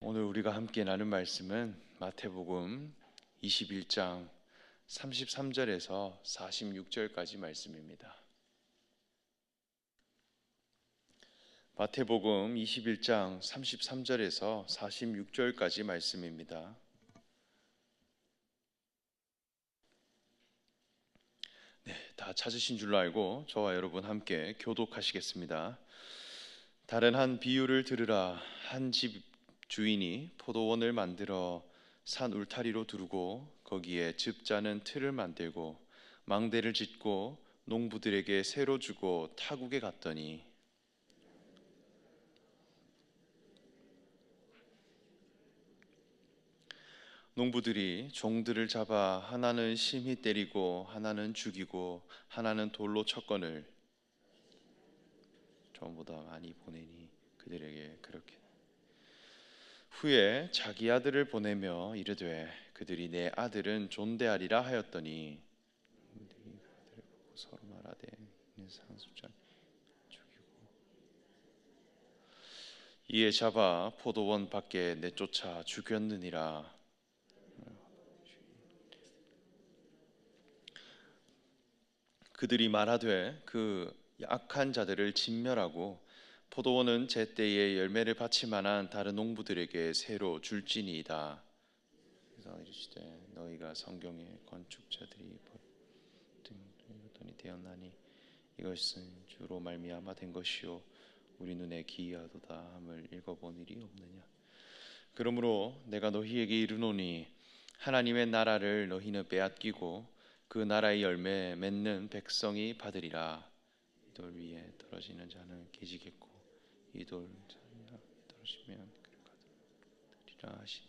오늘 우리가 함께 나눌 말씀은 마태복음 21장 33절에서 46절까지 말씀입니다. 마태복음 21장 33절에서 46절까지 말씀입니다. 다 찾으신 줄로 알고 저와 여러분 함께 교독하시겠습니다. 다른 한 비유를 들으라. 한 집 주인이 포도원을 만들어 산 울타리로 두르고 거기에 즙 짜는 틀을 만들고 망대를 짓고 농부들에게 새로 주고 타국에 갔더니 농부들이 종들을 잡아 하나는 심히 때리고 하나는 죽이고 하나는 돌로 쳤거늘 전보다 많이 보내니 그들에게 그렇게 후에 자기 아들을 보내며 이르되 그들이 내 아들은 존대하리라 하였더니 서로 말하되 상속자 죽이고 이에 잡아 포도원 밖에 내쫓아 죽였느니라. 그들이 말하되 그 악한 자들을 진멸하고 포도원은 제때에 열매를 받치만한 다른 농부들에게 새로 줄지니이다. 그래서 이르시되 너희가 성경의 건축자들이 되었나니 이것은 주로 말미암아 된 것이요 우리 눈에 기이하도다 함을 읽어본 일이 없느냐. 그러므로 내가 너희에게 이르노니 하나님의 나라를 너희는 빼앗기고 그 나라의 열매 맺는 백성이 받으리라. 이 돌 위에 떨어지는 자는 깨지겠고 이 돌 떨어지면 그리라 하시니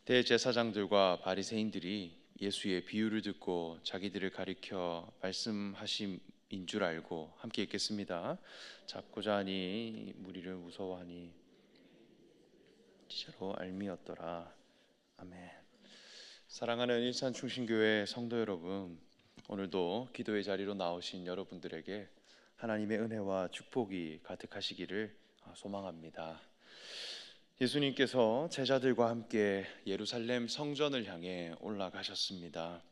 대제사장들과 바리새인들이 예수의 비유를 듣고 자기들을 가리켜 말씀하심인 줄 알고 함께 읽겠습니다. 잡고자 하니 무리를 무서워하니 진짜로 알미였더라. 아멘. 사랑하는 일산충신교회 성도 여러분, 오늘도 기도의 자리로 나오신 여러분들에게 하나님의 은혜와 축복이 가득하시기를 소망합니다. 예수님께서 제자들과 함께 예루살렘 성전을 향해 올라가셨습니다.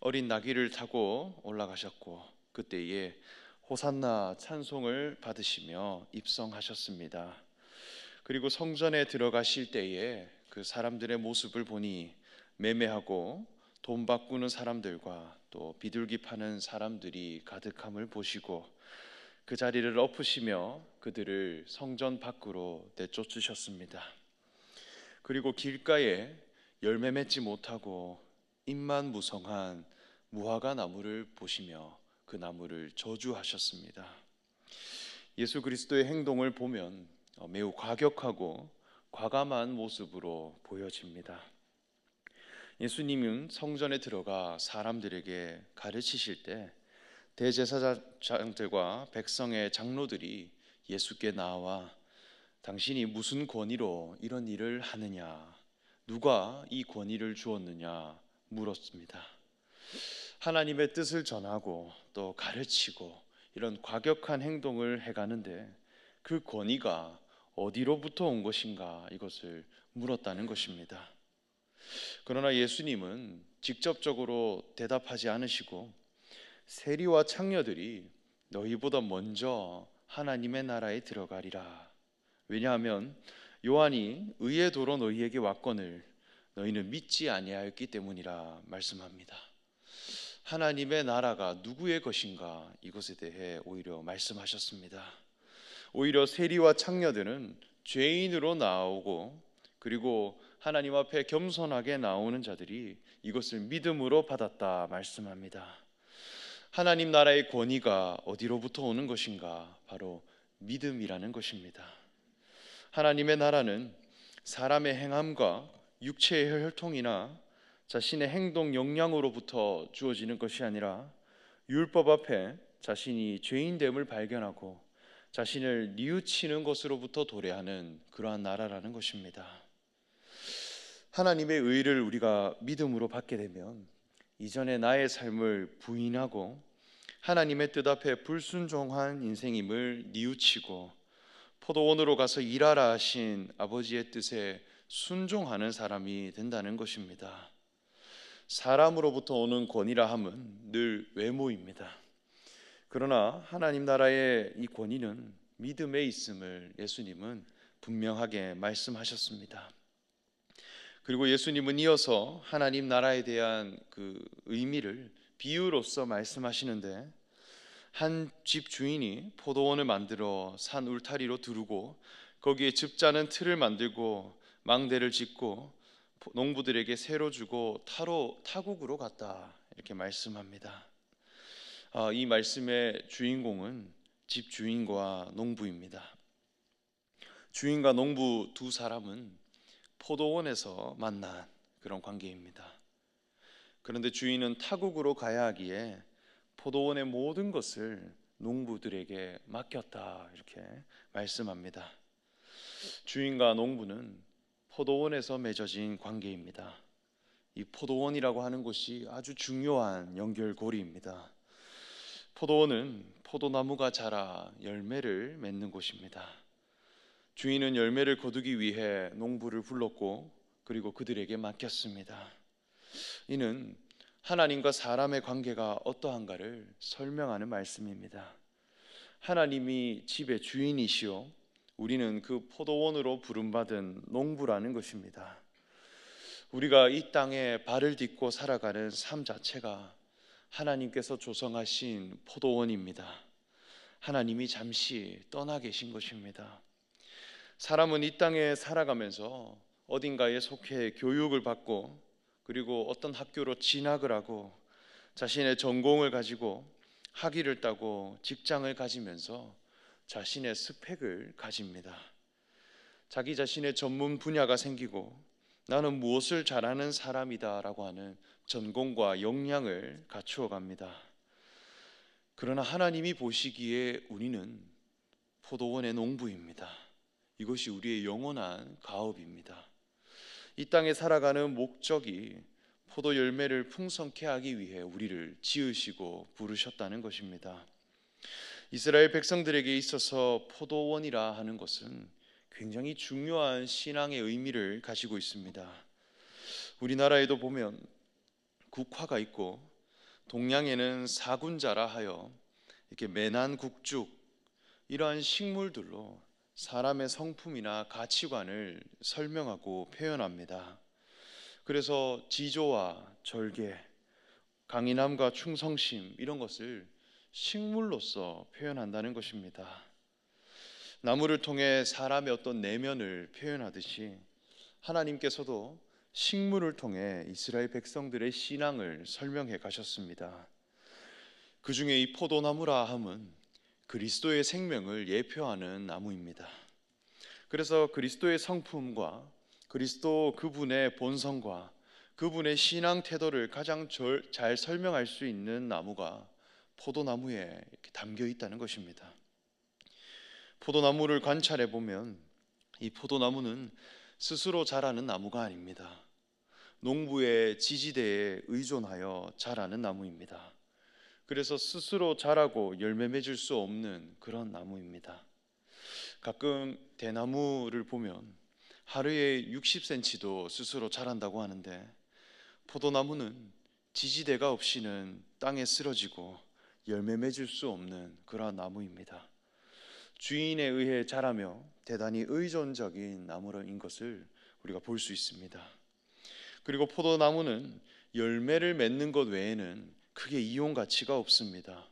어린 나귀를 타고 올라가셨고 그때에 호산나 찬송을 받으시며 입성하셨습니다. 그리고 성전에 들어가실 때에 그 사람들의 모습을 보니 매매하고 돈 바꾸는 사람들과 또 비둘기 파는 사람들이 가득함을 보시고 그 자리를 엎으시며 그들을 성전 밖으로 내쫓으셨습니다. 그리고 길가에 열매 맺지 못하고 잎만 무성한 무화과 나무를 보시며 그 나무를 저주하셨습니다. 예수 그리스도의 행동을 보면 매우 과격하고 과감한 모습으로 보여집니다. 예수님은 성전에 들어가 사람들에게 가르치실 때 대제사장들과 백성의 장로들이 예수께 나와 당신이 무슨 권위로 이런 일을 하느냐, 누가 이 권위를 주었느냐 물었습니다. 하나님의 뜻을 전하고 또 가르치고 이런 과격한 행동을 해가는데 그 권위가 어디로부터 온 것인가 이것을 물었다는 것입니다. 그러나 예수님은 직접적으로 대답하지 않으시고 세리와 창녀들이 너희보다 먼저 하나님의 나라에 들어가리라. 왜냐하면 요한이 의의 도로 너희에게 왔거늘 너희는 믿지 아니하였기 때문이라 말씀합니다. 하나님의 나라가 누구의 것인가 이것에 대해 오히려 말씀하셨습니다. 오히려 세리와 창녀들은 죄인으로 나오고 그리고 하나님 앞에 겸손하게 나오는 자들이 이것을 믿음으로 받았다 말씀합니다. 하나님 나라의 권위가 어디로부터 오는 것인가? 바로 믿음이라는 것입니다. 하나님의 나라는 사람의 행함과 육체의 혈통이나 자신의 행동 역량으로부터 주어지는 것이 아니라 율법 앞에 자신이 죄인됨을 발견하고 자신을 뉘우치는 것으로부터 도래하는 그러한 나라라는 것입니다. 하나님의 의를 우리가 믿음으로 받게 되면 이전의 나의 삶을 부인하고 하나님의 뜻 앞에 불순종한 인생임을 뉘우치고 포도원으로 가서 일하라 하신 아버지의 뜻에 순종하는 사람이 된다는 것입니다. 사람으로부터 오는 권위라 함은 늘 외모입니다. 그러나 하나님 나라의 이 권위는 믿음에 있음을 예수님은 분명하게 말씀하셨습니다. 그리고 예수님은 이어서 하나님 나라에 대한 그 의미를 비유로서 말씀하시는데, 한 집 주인이 포도원을 만들어 산 울타리로 두르고 거기에 즙자는 틀을 만들고 망대를 짓고 농부들에게 새로 주고 타국으로 갔다, 이렇게 말씀합니다. 이 말씀의 주인공은 집 주인과 농부입니다. 주인과 농부 두 사람은 포도원에서 만난 그런 관계입니다. 그런데 주인은 타국으로 가야 하기에 포도원의 모든 것을 농부들에게 맡겼다, 이렇게 말씀합니다. 주인과 농부는 포도원에서 맺어진 관계입니다. 이 포도원이라고 하는 곳이 아주 중요한 연결고리입니다. 포도원은 포도나무가 자라 열매를 맺는 곳입니다. 주인은 열매를 거두기 위해 농부를 불렀고 그리고 그들에게 맡겼습니다. 이는 하나님과 사람의 관계가 어떠한가를 설명하는 말씀입니다. 하나님이 집의 주인이시오, 우리는 그 포도원으로 부름받은 농부라는 것입니다. 우리가 이 땅에 발을 딛고 살아가는 삶 자체가 하나님께서 조성하신 포도원입니다. 하나님이 잠시 떠나 계신 것입니다. 사람은 이 땅에 살아가면서 어딘가에 속해 교육을 받고 그리고 어떤 학교로 진학을 하고 자신의 전공을 가지고 학위를 따고 직장을 가지면서 자신의 스펙을 가집니다. 자기 자신의 전문 분야가 생기고 나는 무엇을 잘하는 사람이다 라고 하는 전공과 역량을 갖추어 갑니다. 그러나 하나님이 보시기에 우리는 포도원의 농부입니다. 이것이 우리의 영원한 가업입니다. 이 땅에 살아가는 목적이 포도 열매를 풍성케 하기 위해 우리를 지으시고 부르셨다는 것입니다. 이스라엘 백성들에게 있어서 포도원이라 하는 것은 굉장히 중요한 신앙의 의미를 가지고 있습니다. 우리나라에도 보면 국화가 있고 동양에는 사군자라 하여 이렇게 매난 국죽, 이러한 식물들로 사람의 성품이나 가치관을 설명하고 표현합니다. 그래서 지조와 절개, 강인함과 충성심, 이런 것을 식물로서 표현한다는 것입니다. 나무를 통해 사람의 어떤 내면을 표현하듯이 하나님께서도 식물을 통해 이스라엘 백성들의 신앙을 설명해 가셨습니다. 그 중에 이 포도나무라 함은 그리스도의 생명을 예표하는 나무입니다. 그래서 그리스도의 성품과 그리스도 그분의 본성과 그분의 신앙 태도를 가장 잘 설명할 수 있는 나무가 포도나무에 이렇게 담겨 있다는 것입니다. 포도나무를 관찰해 보면 이 포도나무는 스스로 자라는 나무가 아닙니다. 농부의 지지대에 의존하여 자라는 나무입니다. 그래서 스스로 자라고 열매 맺을 수 없는 그런 나무입니다. 가끔 대나무를 보면 하루에 60cm도 스스로 자란다고 하는데, 포도나무는 지지대가 없이는 땅에 쓰러지고 열매 맺을 수 없는 그러한 나무입니다. 주인에 의해 자라며 대단히 의존적인 나무인 것을 우리가 볼 수 있습니다. 그리고 포도나무는 열매를 맺는 것 외에는 크게 이용 가치가 없습니다.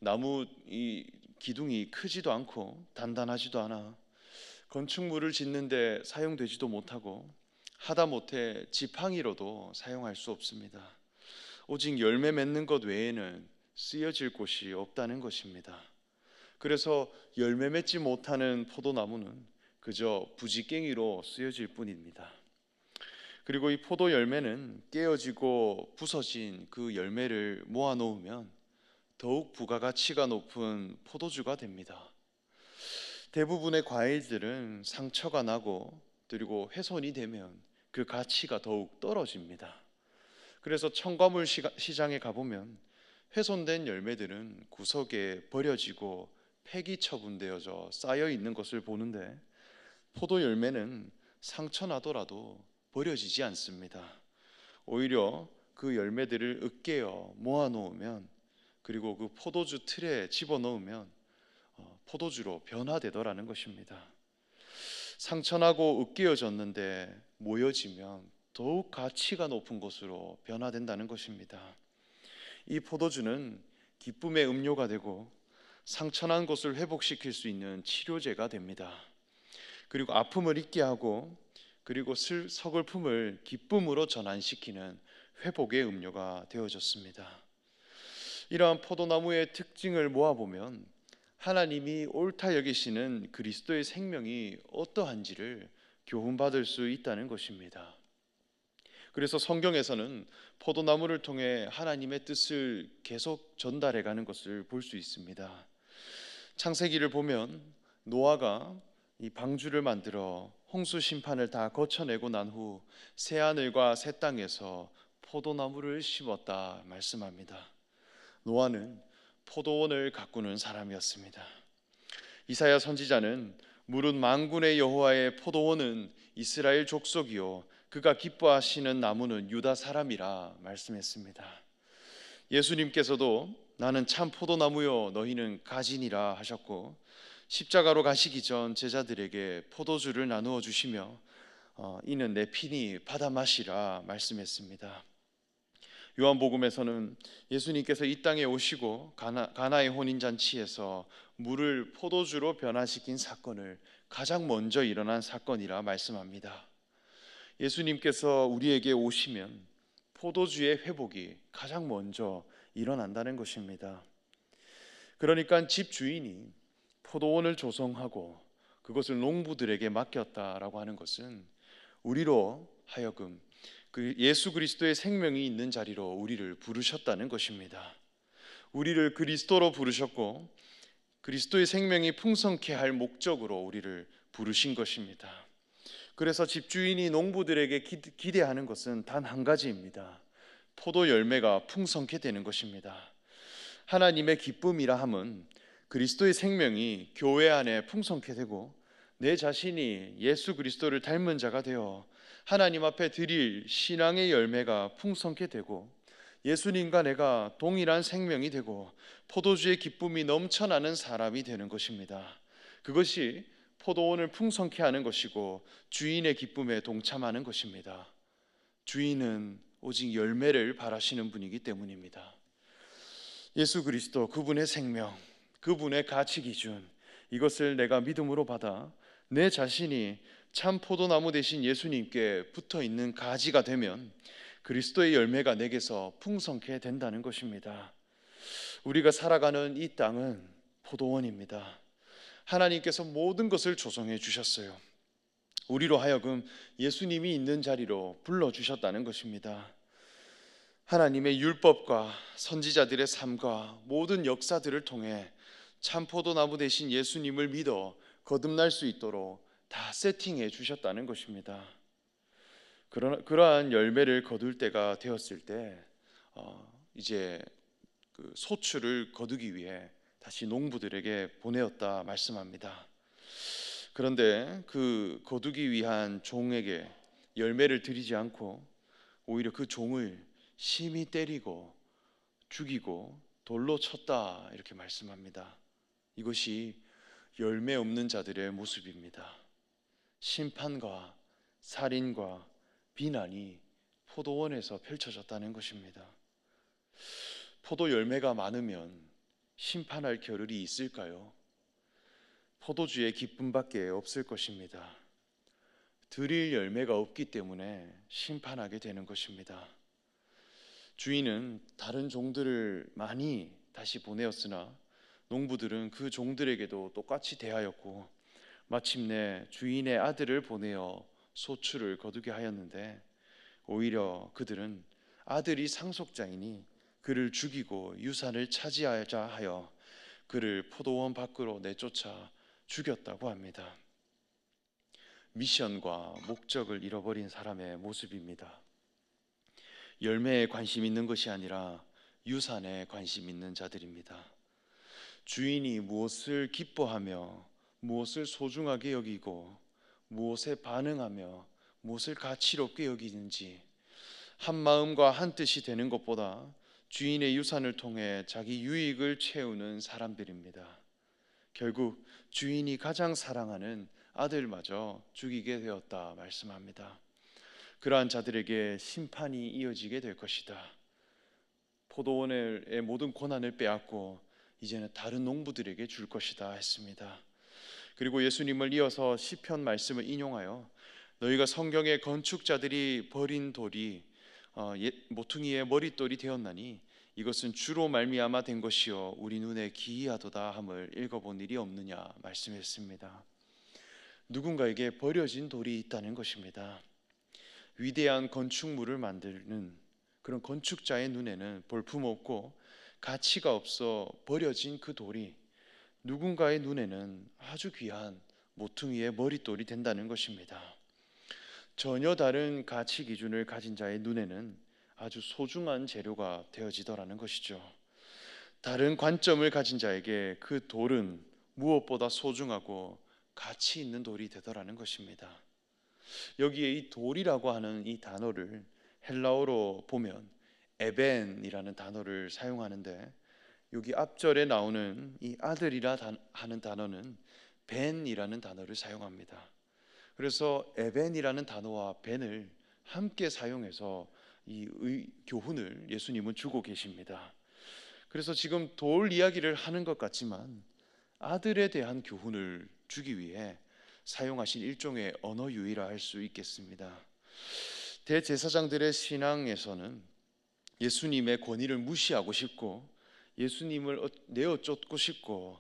나무 이 기둥이 크지도 않고 단단하지도 않아 건축물을 짓는데 사용되지도 못하고 하다못해 지팡이로도 사용할 수 없습니다. 오직 열매 맺는 것 외에는 쓰여질 곳이 없다는 것입니다. 그래서 열매 맺지 못하는 포도나무는 그저 부지깽이로 쓰여질 뿐입니다. 그리고 이 포도 열매는 깨어지고 부서진 그 열매를 모아 놓으면 더욱 부가가치가 높은 포도주가 됩니다. 대부분의 과일들은 상처가 나고 그리고 훼손이 되면 그 가치가 더욱 떨어집니다. 그래서 첨가물 시장에 가보면 훼손된 열매들은 구석에 버려지고 폐기 처분되어져 쌓여 있는 것을 보는데, 포도 열매는 상처나더라도 버려지지 않습니다. 오히려 그 열매들을 으깨어 모아놓으면, 그리고 그 포도주 틀에 집어넣으면 포도주로 변화되더라는 것입니다. 상처나고 으깨어졌는데 모여지면 더욱 가치가 높은 것으로 변화된다는 것입니다. 이 포도주는 기쁨의 음료가 되고 상처난 곳을 회복시킬 수 있는 치료제가 됩니다. 그리고 아픔을 잊게 하고, 그리고 서글픔을 기쁨으로 전환시키는 회복의 음료가 되어졌습니다. 이러한 포도나무의 특징을 모아보면 하나님이 옳다 여기시는 그리스도의 생명이 어떠한지를 교훈받을 수 있다는 것입니다. 그래서 성경에서는 포도나무를 통해 하나님의 뜻을 계속 전달해 가는 것을 볼 수 있습니다. 창세기를 보면 노아가 이 방주를 만들어 홍수 심판을 다 거쳐내고 난 후 새하늘과 새 땅에서 포도나무를 심었다 말씀합니다. 노아는 포도원을 가꾸는 사람이었습니다. 이사야 선지자는 무릇 만군의 여호와의 포도원은 이스라엘 족속이요 그가 기뻐하시는 나무는 유다 사람이라 말씀했습니다. 예수님께서도 나는 참 포도나무요 너희는 가지니라 하셨고, 십자가로 가시기 전 제자들에게 포도주를 나누어 주시며 이는 내 피니 받아 마시라 말씀했습니다. 요한복음에서는 예수님께서 이 땅에 오시고 가나의 혼인잔치에서 물을 포도주로 변화시킨 사건을 가장 먼저 일어난 사건이라 말씀합니다. 예수님께서 우리에게 오시면 포도주의 회복이 가장 먼저 일어난다는 것입니다. 그러니까 집 주인이 포도원을 조성하고 그것을 농부들에게 맡겼다라고 하는 것은 우리로 하여금 그 예수 그리스도의 생명이 있는 자리로 우리를 부르셨다는 것입니다. 우리를 그리스도로 부르셨고 그리스도의 생명이 풍성케 할 목적으로 우리를 부르신 것입니다. 그래서 집주인이 농부들에게 기대하는 것은 단 한 가지입니다. 포도 열매가 풍성케 되는 것입니다. 하나님의 기쁨이라 함은 그리스도의 생명이 교회 안에 풍성케 되고 내 자신이 예수 그리스도를 닮은 자가 되어 하나님 앞에 드릴 신앙의 열매가 풍성케 되고 예수님과 내가 동일한 생명이 되고 포도주의 기쁨이 넘쳐나는 사람이 되는 것입니다. 그것이 포도원을 풍성케 하는 것이고 주인의 기쁨에 동참하는 것입니다. 주인은 오직 열매를 바라시는 분이기 때문입니다. 예수 그리스도, 그분의 생명, 그분의 가치 기준, 이것을 내가 믿음으로 받아 내 자신이 참 포도나무 대신 예수님께 붙어 있는 가지가 되면 그리스도의 열매가 내게서 풍성케 된다는 것입니다. 우리가 살아가는 이 땅은 포도원입니다. 하나님께서 모든 것을 조성해 주셨어요. 우리로 하여금 예수님이 있는 자리로 불러주셨다는 것입니다. 하나님의 율법과 선지자들의 삶과 모든 역사들을 통해 참 포도나무 대신 예수님을 믿어 거듭날 수 있도록 다 세팅해 주셨다는 것입니다. 그러한 열매를 거둘 때가 되었을 때 이제 그 소출을 거두기 위해 다시 농부들에게 보내었다 말씀합니다. 그런데 그 거두기 위한 종에게 열매를 드리지 않고 오히려 그 종을 심히 때리고 죽이고 돌로 쳤다 이렇게 말씀합니다. 이것이 열매 없는 자들의 모습입니다. 심판과 살인과 비난이 포도원에서 펼쳐졌다는 것입니다. 포도 열매가 많으면 심판할 겨를이 있을까요? 포도주의 기쁨밖에 없을 것입니다. 드릴 열매가 없기 때문에 심판하게 되는 것입니다. 주인은 다른 종들을 많이 다시 보내었으나 농부들은 그 종들에게도 똑같이 대하였고 마침내 주인의 아들을 보내어 소출을 거두게 하였는데 오히려 그들은 아들이 상속자이니 그를 죽이고 유산을 차지하자 하여 그를 포도원 밖으로 내쫓아 죽였다고 합니다. 미션과 목적을 잃어버린 사람의 모습입니다. 열매에 관심 있는 것이 아니라 유산에 관심 있는 자들입니다. 주인이 무엇을 기뻐하며 무엇을 소중하게 여기고 무엇에 반응하며 무엇을 가치롭게 여기는지 한 마음과 한 뜻이 되는 것보다 주인의 유산을 통해 자기 유익을 채우는 사람들입니다. 결국 주인이 가장 사랑하는 아들마저 죽이게 되었다 말씀합니다. 그러한 자들에게 심판이 이어지게 될 것이다. 포도원의 모든 권한을 빼앗고 이제는 다른 농부들에게 줄 것이다 했습니다. 그리고 예수님을 이어서 시편 말씀을 인용하여 너희가 성경의 건축자들이 버린 돌이 모퉁이의 머릿돌이 되었나니 이것은 주로 말미암아 된 것이요 우리 눈에 기이하도다 함을 읽어본 일이 없느냐 말씀했습니다. 누군가에게 버려진 돌이 있다는 것입니다. 위대한 건축물을 만드는 그런 건축자의 눈에는 볼품없고 가치가 없어 버려진 그 돌이 누군가의 눈에는 아주 귀한 모퉁이의 머릿돌이 된다는 것입니다. 전혀 다른 가치 기준을 가진 자의 눈에는 아주 소중한 재료가 되어지더라는 것이죠. 다른 관점을 가진 자에게 그 돌은 무엇보다 소중하고 가치 있는 돌이 되더라는 것입니다. 여기에 이 돌이라고 하는 이 단어를 헬라어로 보면 에벤이라는 단어를 사용하는데 여기 앞절에 나오는 이 아들이라 하는 단어는 벤이라는 단어를 사용합니다. 그래서 에벤이라는 단어와 벤을 함께 사용해서 이 교훈을 예수님은 주고 계십니다. 그래서 지금 돌 이야기를 하는 것 같지만 아들에 대한 교훈을 주기 위해 사용하신 일종의 언어 유희라 할 수 있겠습니다. 대제사장들의 신앙에서는 예수님의 권위를 무시하고 싶고 예수님을 내어 쫓고 싶고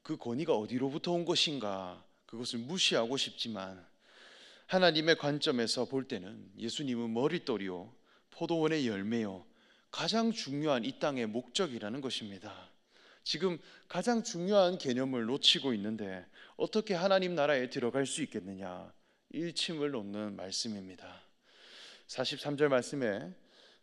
그 권위가 어디로부터 온 것인가 그것을 무시하고 싶지만 하나님의 관점에서 볼 때는 예수님은 머릿돌이요 포도원의 열매요 가장 중요한 이 땅의 목적이라는 것입니다. 지금 가장 중요한 개념을 놓치고 있는데 어떻게 하나님 나라에 들어갈 수 있겠느냐 일침을 놓는 말씀입니다. 43절 말씀에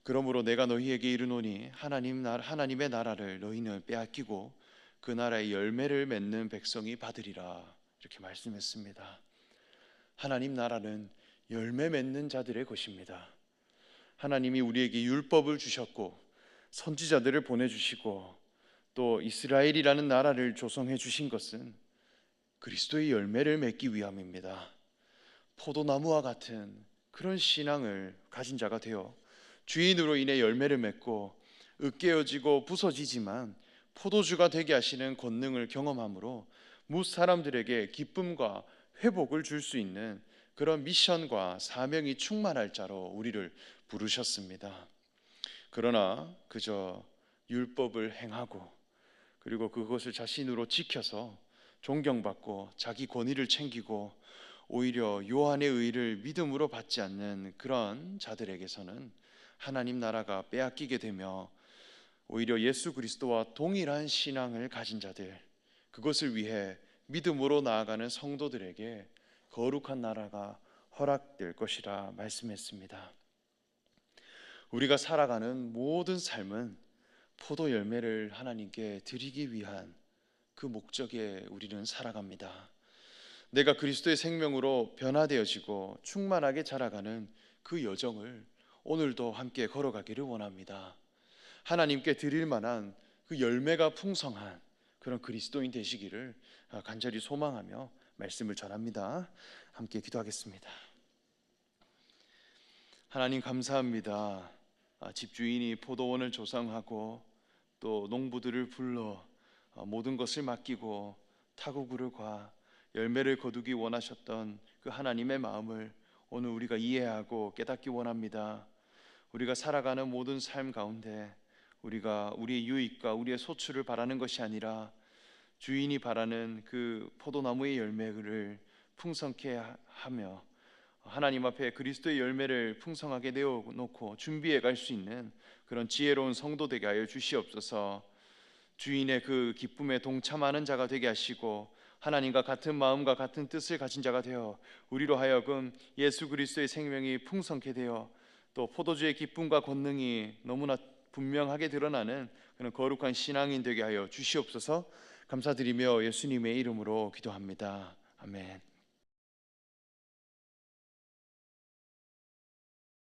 그러므로 내가 너희에게 이르노니 하나님의 나라를 너희는 빼앗기고 그 나라의 열매를 맺는 백성이 받으리라 이렇게 말씀했습니다. 하나님 나라는 열매 맺는 자들의 것입니다. 하나님이 우리에게 율법을 주셨고 선지자들을 보내주시고 또 이스라엘이라는 나라를 조성해 주신 것은 그리스도의 열매를 맺기 위함입니다. 포도나무와 같은 그런 신앙을 가진 자가 되어 주인으로 인해 열매를 맺고 으깨어지고 부서지지만 포도주가 되게 하시는 권능을 경험함으로 무 사람들에게 기쁨과 회복을 줄 수 있는 그런 미션과 사명이 충만할 자로 우리를 부르셨습니다. 그러나 그저 율법을 행하고 그리고 그것을 자신으로 지켜서 존경받고 자기 권위를 챙기고 오히려 요한의 의를 믿음으로 받지 않는 그런 자들에게서는 하나님 나라가 빼앗기게 되며 오히려 예수 그리스도와 동일한 신앙을 가진 자들 그것을 위해 믿음으로 나아가는 성도들에게 거룩한 나라가 허락될 것이라 말씀했습니다. 우리가 살아가는 모든 삶은 포도 열매를 하나님께 드리기 위한 그 목적에 우리는 살아갑니다. 내가 그리스도의 생명으로 변화되어지고 충만하게 자라가는 그 여정을 오늘도 함께 걸어가기를 원합니다. 하나님께 드릴 만한 그 열매가 풍성한 그런 그리스도인 되시기를 간절히 소망하며 말씀을 전합니다. 함께 기도하겠습니다. 하나님 감사합니다. 집주인이 포도원을 조성하고 또 농부들을 불러 모든 것을 맡기고 타국으로가 열매를 거두기 원하셨던 그 하나님의 마음을 오늘 우리가 이해하고 깨닫기 원합니다. 우리가 살아가는 모든 삶 가운데 우리가 우리의 유익과 우리의 소출을 바라는 것이 아니라 주인이 바라는 그 포도나무의 열매를 풍성케 하며 하나님 앞에 그리스도의 열매를 풍성하게 내어놓고 준비해 갈 수 있는 그런 지혜로운 성도 되게 하여 주시옵소서. 주인의 그 기쁨에 동참하는 자가 되게 하시고 하나님과 같은 마음과 같은 뜻을 가진 자가 되어 우리로 하여금 예수 그리스도의 생명이 풍성케 되어 또 포도주의 기쁨과 권능이 너무나 분명하게 드러나는 그런 거룩한 신앙인 되게 하여 주시옵소서. 감사드리며 예수님의 이름으로 기도합니다. 아멘.